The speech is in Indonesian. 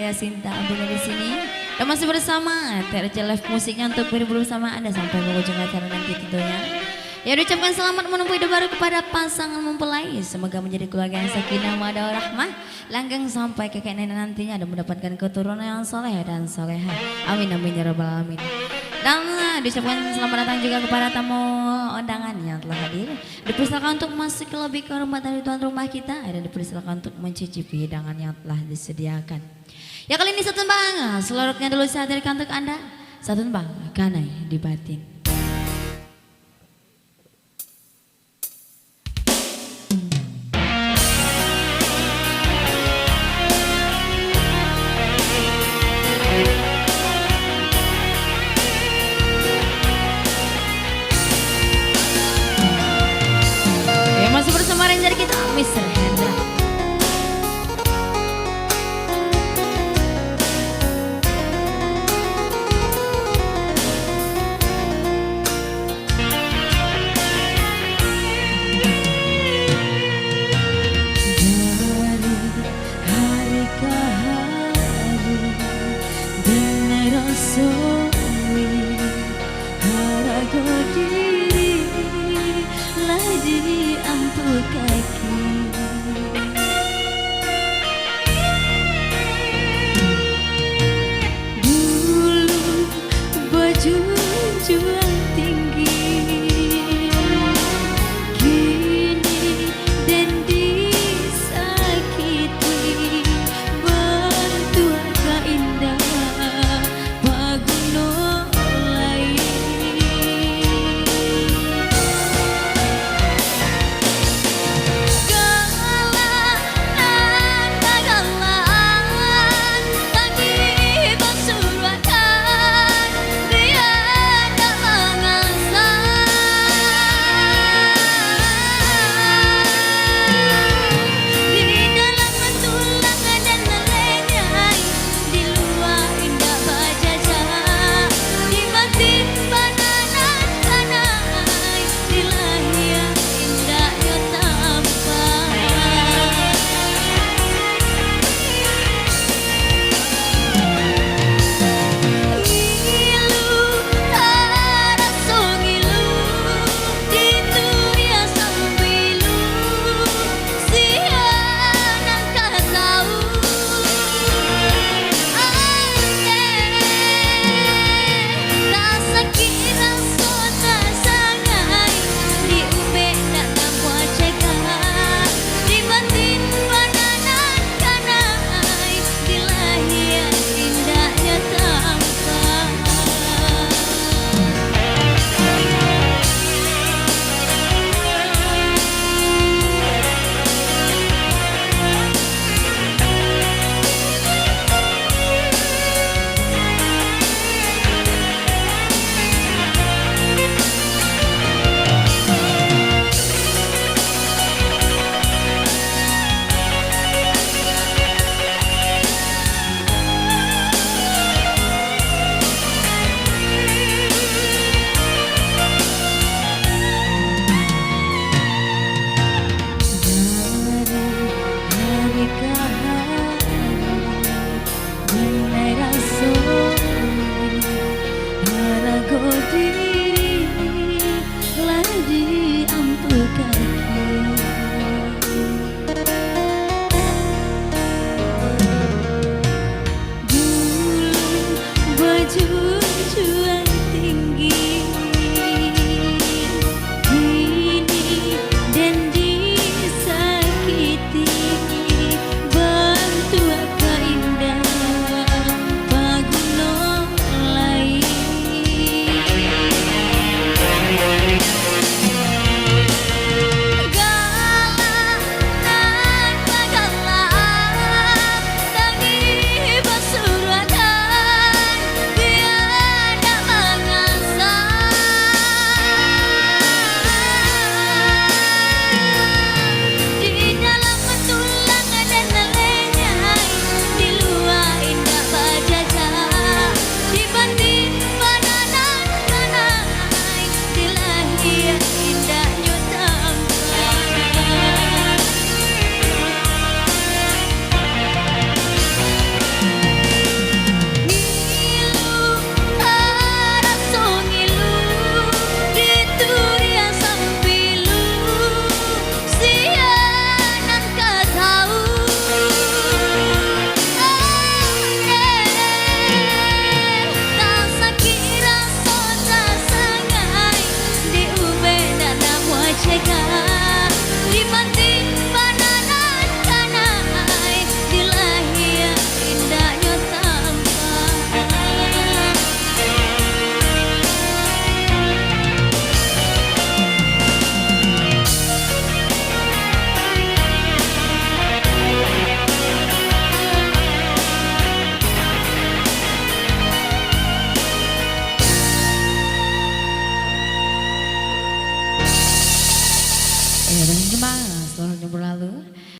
saya Sinta Abdullah di sini dan masih bersama TRC Live musiknya untuk berhibur bersama Anda sampai penghujung acara nanti tentunya. Ya, ucapkan selamat menempuh hidup baru kepada pasangan mempelai. Semoga menjadi keluarga yang sakinah mawaddah warahmah, langgeng sampai kakek nenek nantinya dan mendapatkan keturunan yang soleh dan soleha. Amin amin ya rabbal alamin. Dan diucapkan selamat datang juga kepada tamu undangan yang telah hadir. Dipersilakan untuk masuk lebih ke rumah dari tuan rumah kita dan dipersilakan untuk mencicipi hidangan yang telah disediakan. Ya, kali ini satu tembang, seluruhnya dulu saya hadirkan untuk Anda. Satu tembang, Kanai di Batin. Masih bersama Ranger kita, Mr. Hendra. Dari hari ke hari dengan rasoi harago diri lah di ampuh kaki.